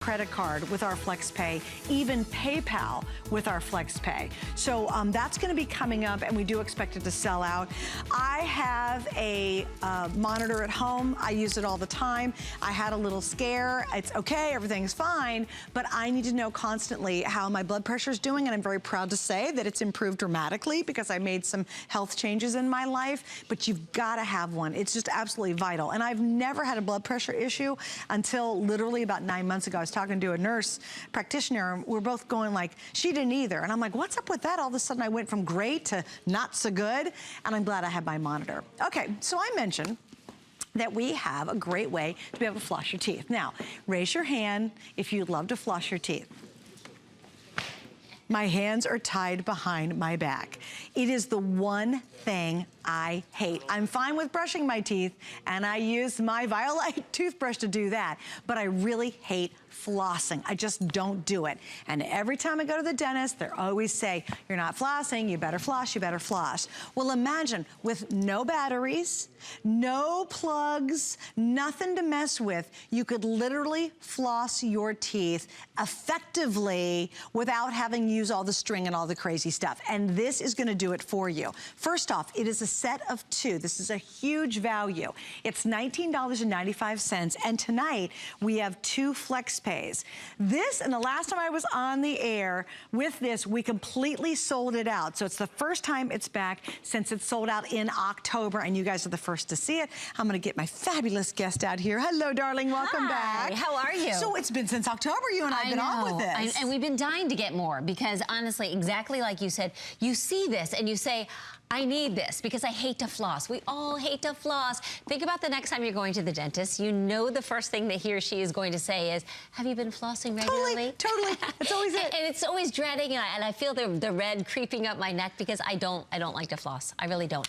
credit card with our FlexPay, even PayPal with our FlexPay. So that's gonna be coming up, and we do expect it to sell out. I have a monitor at home. I use it all the time. I had a little scare. It's okay, everything's fine, but I need to know constantly how my blood pressure is doing, and I'm very proud to say that it's improved dramatically because I made some health changes in my life, but you've gotta have one. It's just absolutely vital. And I've never had a blood pressure issue until literally about 9 months ago. I was talking to a nurse practitioner, and we're both going like, she didn't either. And I'm like, what's up with that? All of a sudden I went from great to not so good, and I'm glad I have my monitor. Okay, so I mentioned that we have a great way to be able to floss your teeth. Now, raise your hand if you'd love to floss your teeth. My hands are tied behind my back. It is the one thing I hate. I'm fine with brushing my teeth, and I use my Violite toothbrush to do that, but I really hate flossing. I just don't do it. And every time I go to the dentist, they always say, you're not flossing, you better floss, you better floss. Well, imagine with no batteries, no plugs, nothing to mess with, you could literally floss your teeth effectively without having to use all the string and all the crazy stuff. And this is gonna do it for you. First off, it is a set of 2. This is a huge value. It's $19.95, and tonight we have 2 FlexPays. This, and the last time I was on the air with this, we completely sold it out. So it's the first time it's back since it sold out in October, and you guys are the first to see it. I'm gonna get my fabulous guest out here. Hello, darling, welcome back. How are you? So it's been since October, you and I have been on with this. And we've been dying to get more because honestly, exactly like you said, you see this and you say, I need this because I hate to floss. We all hate to floss. Think about the next time you're going to the dentist. You know the first thing that he or she is going to say is, have you been flossing regularly? Totally. That's always it. And it's always dreading, and I feel the red creeping up my neck because I don't like to floss. I really don't.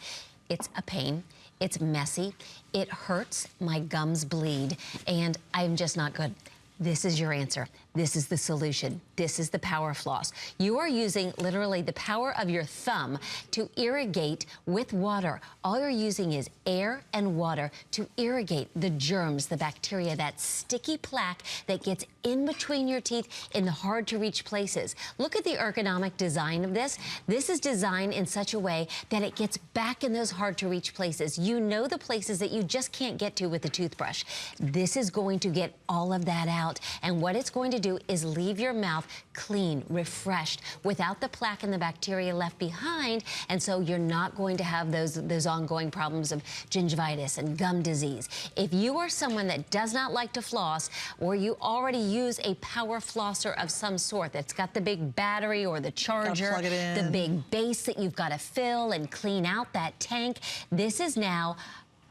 It's a pain. It's messy. It hurts. My gums bleed, and I'm just not good. This is your answer. This is the solution. This is the Power Floss. You are using literally the power of your thumb to irrigate with water. All you're using is air and water to irrigate the germs, the bacteria, that sticky plaque that gets in between your teeth in the hard to reach places. Look at the ergonomic design of this. This is designed in such a way that it gets back in those hard to reach places. You know the places that you just can't get to with a toothbrush. This is going to get all of that out. And what it's going to do is leave your mouth clean, refreshed, without the plaque and the bacteria left behind. And so you're not going to have those ongoing problems of gingivitis and gum disease. If you are someone that does not like to floss, or you already use a power flosser of some sort that's got the big battery or the charger, the big base that you've got to fill and clean out that tank, this is now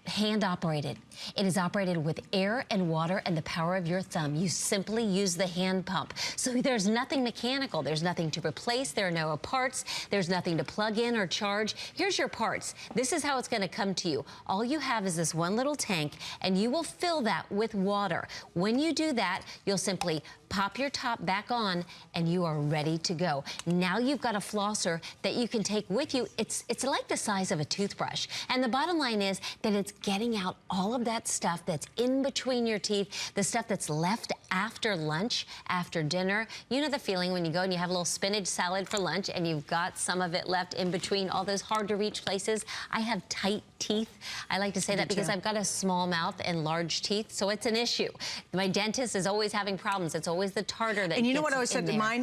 hand operated. It is operated with air and water and the power of your thumb. You simply use the hand pump. So there's nothing mechanical. There's nothing to replace. There are no parts. There's nothing to plug in or charge. Here's your parts. This is how it's going to come to you. All you have is this one little tank, and you will fill that with water. When you do that, you'll simply pop your top back on, and you are ready to go. Now you've got a flosser that you can take with you. It's like the size of a toothbrush. And the bottom line is that it's getting out all of that stuff that's in between your teeth, the stuff that's left after lunch, after dinner. You know the feeling when you go and you have a little spinach salad for lunch and you've got some of it left in between all those hard to reach places. I have tight teeth. I like to say that because I've got a small mouth and large teeth, so it's an issue. My dentist is always having problems. It's always the tartar that. And you know what I always said to mine,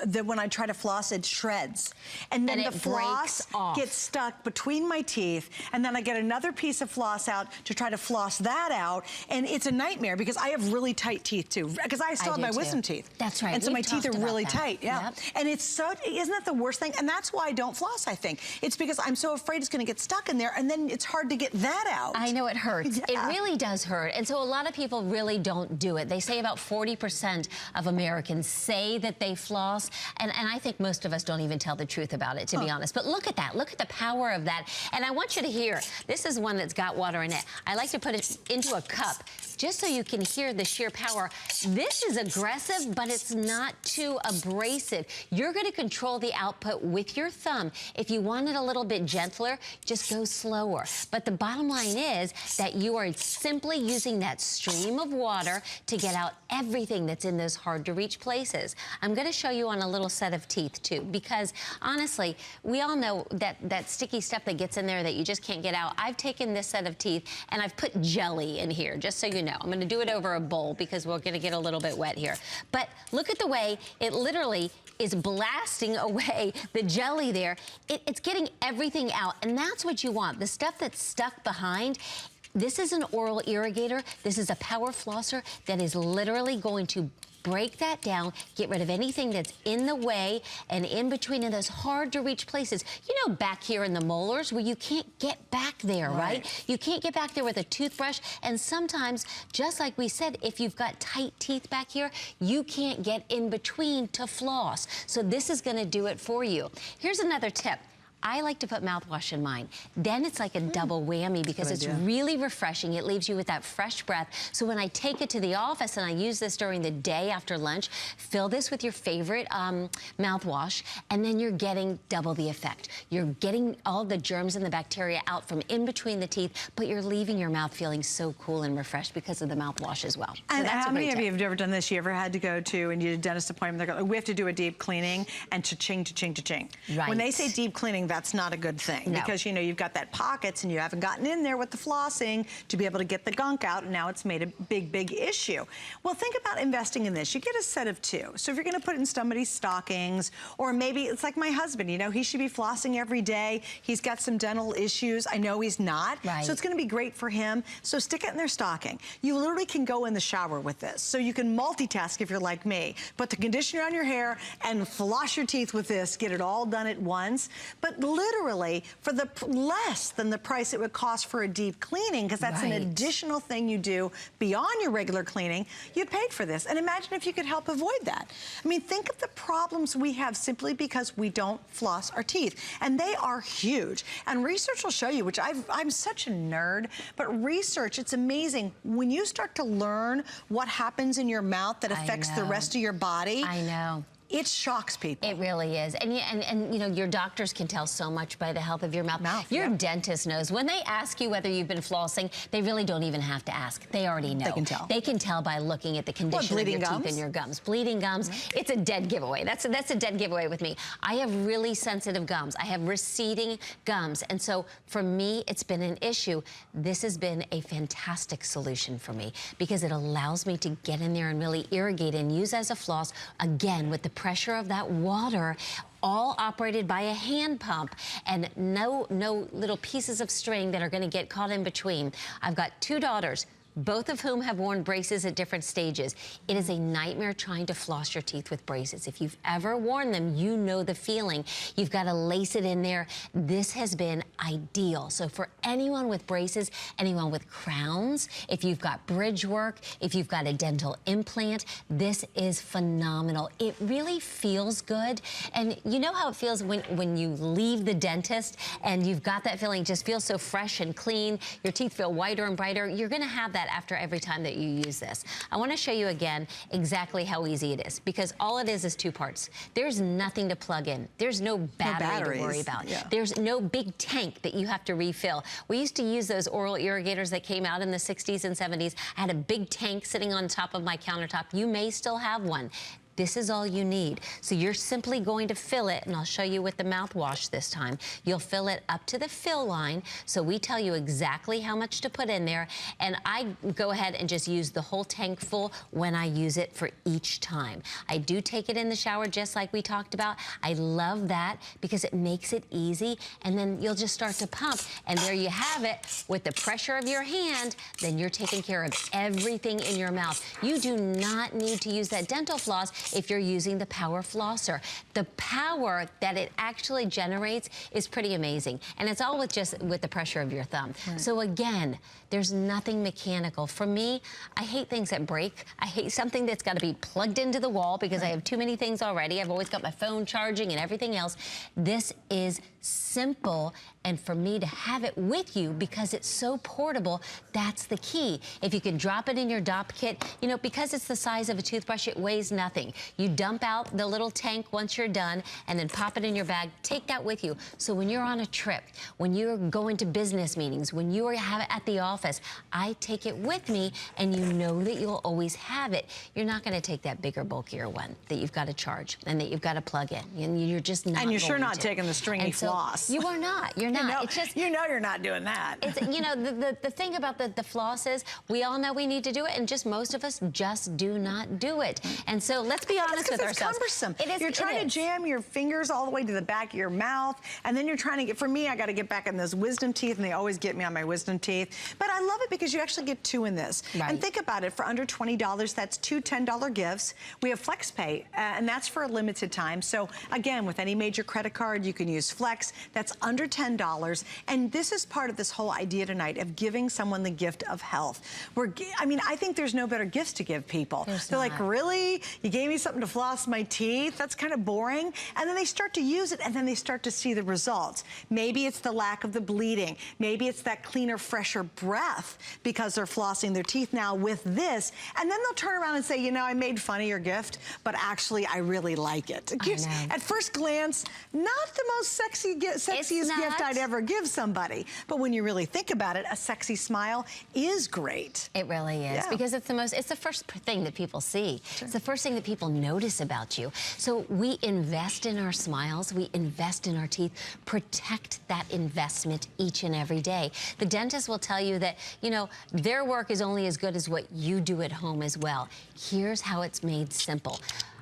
that when I try to floss, it shreds. And then the floss gets stuck between my teeth, and then I get another piece of floss out to try to floss that out, and it's a nightmare because I have really tight teeth too, because I still have my wisdom teeth. That's right. And so my teeth are really tight, Yep. And it's so, isn't that the worst thing? And that's why I don't floss, I think. It's because I'm so afraid it's gonna get stuck in there, and then it's hard to get that out. I know it hurts. It really does hurt. And so a lot of people really don't do it. They say about 40% of Americans say that they floss, and I think most of us don't even tell the truth about it, to be honest. But look at that. Look at the power of that. And I want you to hear, this is one that's got water in it. I like to put it into a cup just so you can hear the sheer power. This is aggressive, but it's not too abrasive. You're gonna control the output with your thumb. If you want it a little bit gentler, just go slower. But the bottom line is that you are simply using that stream of water to get out everything that's in those hard to reach places. I'm gonna show you on a little set of teeth too, because honestly, we all know that sticky stuff that gets in there that you just can't get out. I've taken this set of teeth and I've put jelly in here, just so you know. I'm gonna do it over a bowl because we're gonna get a little bit wet here. But look at the way it literally is blasting away the jelly there. It's getting everything out, and that's what you want. The stuff that's stuck behind, this is an oral irrigator. This is a power flosser that is literally going to break that down, get rid of anything that's in the way and in between in those hard to reach places. You know, back here in the molars where you can't get back there, right? You can't get back there with a toothbrush, and sometimes, just like we said, if you've got tight teeth back here, you can't get in between to floss. So this is gonna do it for you. Here's another tip. I like to put mouthwash in mine. Then it's like a double whammy because it's really refreshing. It leaves you with that fresh breath. So when I take it to the office and I use this during the day after lunch, fill this with your favorite mouthwash, and then you're getting double the effect. You're getting all the germs and the bacteria out from in between the teeth, but you're leaving your mouth feeling so cool and refreshed because of the mouthwash as well. And how many of you have ever done this? You ever had to go to, and you did a dentist appointment, they're going, we have to do a deep cleaning, and cha-ching, cha-ching, cha-ching. Right. When they say deep cleaning, that's not a good thing, because you know you've got that pockets and you haven't gotten in there with the flossing to be able to get the gunk out, and now it's made a big issue. Well, think about investing in this. You get a set of two. So if you're going to put it in somebody's stockings, or maybe it's like my husband, you know, he should be flossing every day. He's got some dental issues. I know he's not. So it's going to be great for him. So stick it in their stocking. You literally can go in the shower with this. So you can multitask if you're like me. Put the conditioner on your hair and floss your teeth with this. Get it all done at once. But literally, for the less than the price it would cost for a deep cleaning, because that's an additional thing you do beyond your regular cleaning, you paid for this. And imagine if you could help avoid that. I mean, think of the problems we have simply because we don't floss our teeth. And they are huge. And research will show you, which I'm such a nerd, but research, it's amazing. When you start to learn what happens in your mouth that affects the rest of your body. I know. It shocks people. It really is. And you know, your doctors can tell so much by the health of your mouth. Your dentist knows. When they ask you whether you've been flossing, they really don't even have to ask. They already know. They can tell. They can tell by looking at the condition of your teeth and your gums. Bleeding gums, it's a dead giveaway. That's a dead giveaway with me. I have really sensitive gums. I have receding gums. And so for me, it's been an issue. This has been a fantastic solution for me because it allows me to get in there and really irrigate and use as a floss, again, with the pressure of that water, all operated by a hand pump, and no little pieces of string that are gonna get caught in between. I've got two daughters, both of whom have worn braces at different stages. It is a nightmare trying to floss your teeth with braces. If you've ever worn them, you know the feeling. You've got to lace it in there. This has been ideal. So for anyone with braces, anyone with crowns, if you've got bridge work, if you've got a dental implant, this is phenomenal. It really feels good. And you know how it feels when you leave the dentist and you've got that feeling, just feels so fresh and clean, your teeth feel whiter and brighter. You're gonna have that after every time that you use this. I want to show you again exactly how easy it is, because all it is two parts. There's nothing to plug in. There's no battery to worry about. There's no big tank that you have to refill. We used to use those oral irrigators that came out in the 60s and 70s. I had a big tank sitting on top of my countertop. You may still have one. This is all you need. So you're simply going to fill it, and I'll show you with the mouthwash this time. You'll fill it up to the fill line, so we tell you exactly how much to put in there, and I go ahead and just use the whole tank full when I use it for each time. I do take it in the shower just like we talked about. I love that because it makes it easy, and then you'll just start to pump, and there you have it. With the pressure of your hand, then you're taking care of everything in your mouth. You do not need to use that dental floss if you're using the Power Flosser. The power that it actually generates is pretty amazing. And it's all with the pressure of your thumb. So again, there's nothing mechanical. For me, I hate things that break. I hate something that's gotta be plugged into the wall because I have too many things already. I've always got my phone charging and everything else. This is simple, and for me to have it with you because it's so portable, that's the key. If you can drop it in your DOP kit, you know, because it's the size of a toothbrush, it weighs nothing. You dump out the little tank once you're done and then pop it in your bag, take that with you. So when you're on a trip, when you're going to business meetings, when you have it at the office, I take it with me and you know that you'll always have it. You're not gonna take that bigger, bulkier one that you've got to charge and that you've got to plug in. And you're just not. And you're sure not to. taking the stringy floss. You are not. You're not. You know, it's just, you know you're not doing that. It's, you know, the thing about the floss is we all know we need to do it, and just most of us just do not do it. And so let's be honest with ourselves. It's cumbersome. It is. You're trying to jam your fingers all the way to the back of your mouth, and then you're trying to get, for me, I got to get back in those wisdom teeth, and they always get me on my wisdom teeth. But I love it because you actually get two in this. Right. And think about it, for under $20, that's two $10 gifts. We have FlexPay, and that's for a limited time. So again, with any major credit card, you can use Flex. That's under $10. And this is part of this whole idea tonight of giving someone the gift of health. I mean, I think there's no better gifts to give people. They're like, really? You gave me something to floss my teeth? That's kind of boring. And then they start to use it, and then they start to see the results. Maybe it's the lack of the bleeding. Maybe it's that cleaner, fresher breath because they're flossing their teeth now with this. And then they'll turn around and say, you know, I made fun of your gift, but actually I really like it. It gives, at first glance, not the most sexiest gift I'd ever give somebody. But when you really think about it, a sexy smile is great. It really is, because it's the first thing that people see. Sure. It's the first thing that people notice about you. So we invest in our smiles, we invest in our teeth, protect that investment each and every day. The dentist will tell you that, you know, their work is only as good as what you do at home as well. Here's how it's made simple.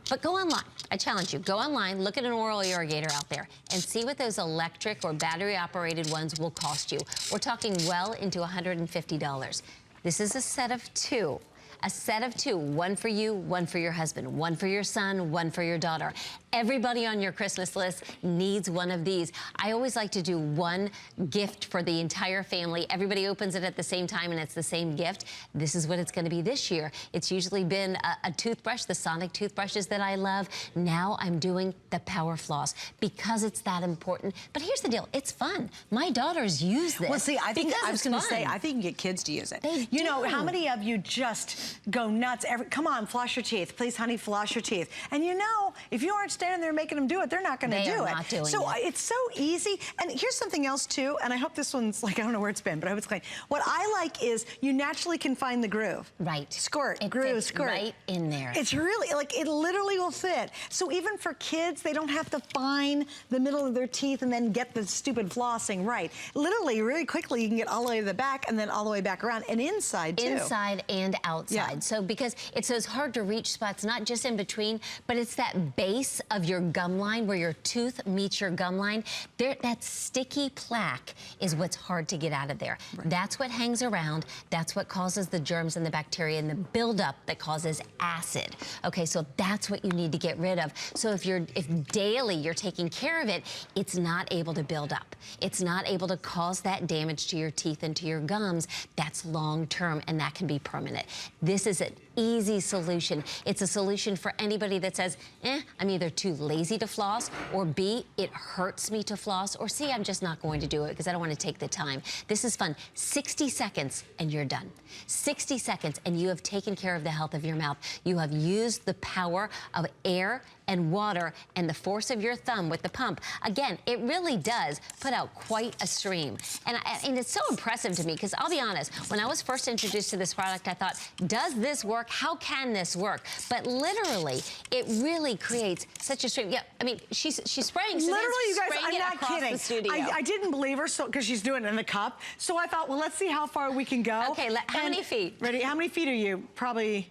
But go online. I challenge you. Go online, look at an oral irrigator out there, and see what those electric or battery-operated ones will cost you. We're talking well into $150. This is a set of two. A set of two, one for you, one for your husband, one for your son, one for your daughter. Everybody on your Christmas list needs one of these. I always like to do one gift for the entire family. Everybody opens it at the same time and it's the same gift. This is what it's gonna be this year. It's usually been a toothbrush, the Sonic toothbrushes that I love. Now I'm doing the Power Floss because it's that important. But here's the deal, it's fun. My daughters use this. Well, see, I think I was gonna say, I think you can get kids to use it. You know, how many of you just go nuts? Come on, floss your teeth. Please, honey, floss your teeth. And you know, if you aren't standing there making them do it, they're not gonna do it. So it's so easy. And here's something else too, and I hope this one's like, I don't know where it's been, but I hope it's clean. What I like is you naturally can find the groove. Right. Squirt, it groove, fits squirt. right in there. It's really, like, it literally will fit. So even for kids, they don't have to find the middle of their teeth and then get the stupid flossing right. Literally, really quickly, you can get all the way to the back and then all the way back around, and inside too. Inside and outside. Yeah. So because it's those hard to reach spots, not just in between, but it's that base of your gum line where your tooth meets your gum line. That sticky plaque is what's hard to get out of there. Right. That's what hangs around. That's what causes the germs and the bacteria and the buildup that causes acid. Okay, so that's what you need to get rid of. So if daily you're taking care of it, it's not able to build up. It's not able to cause that damage to your teeth and to your gums. That's long term, and that can be permanent. This is an easy solution. It's a solution for anybody that says, I'm either too lazy to floss, or B, it hurts me to floss, or C, I'm just not going to do it because I don't want to take the time. This is fun. 60 seconds and you're done. 60 seconds and you have taken care of the health of your mouth. You have used the power of air and water and the force of your thumb with the pump. Again, it really does put out quite a stream. And it's so impressive to me because I'll be honest, when I was first introduced to this product, I thought, does this work? How can this work? But literally, it really creates such a stream. Yeah, I mean, she's spraying. So literally, you guys, I'm not kidding. The studio. I didn't believe her because she's doing it in the cup. So I thought, well, let's see how far we can go. Okay, how many feet? Ready? How many feet are you? Probably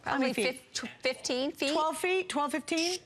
15 feet. 12 feet? 12, 15?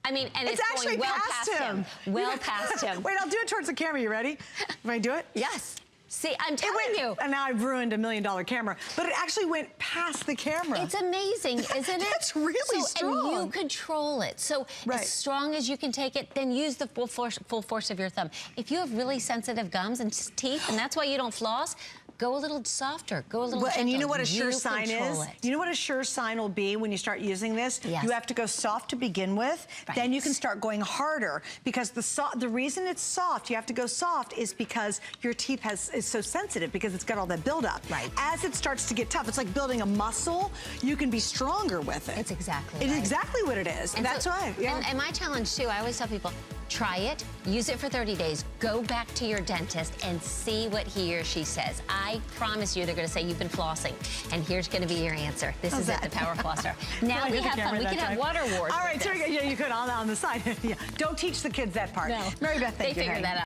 I mean, and it's actually going well past him. Well past him. Wait, I'll do it towards the camera. You ready? Can I do it? Yes. See, I'm telling you. And now I've ruined $1 million camera, but it actually went past the camera. It's amazing, isn't it? It's really strong. And you control it. So as strong as you can take it, then use the full force of your thumb. If you have really sensitive gums and teeth, and that's why you don't floss, Go a little softer. Go a little gentle. And you know what a sure sign is? It. You know what a sure sign will be when you start using this? Yes. You have to go soft to begin with. Right. Then you can start going harder, because the reason it's soft, you have to go soft, is because your teeth is so sensitive, because it's got all that buildup. Right. As it starts to get tough, it's like building a muscle. You can be stronger with it. It's exactly It's right. exactly what it is. And that's so, why. Yeah. And my challenge too, I always tell people, try it, use it for 30 days, go back to your dentist and see what he or she says. I promise you they're gonna say you've been flossing, and here's gonna be your answer. This is it, the Power Flosser. Now we have fun, we can have water wars. All right, so yeah, you could on the side. Yeah. Don't teach the kids that part. No. Mary Beth, thank you. They figured that out.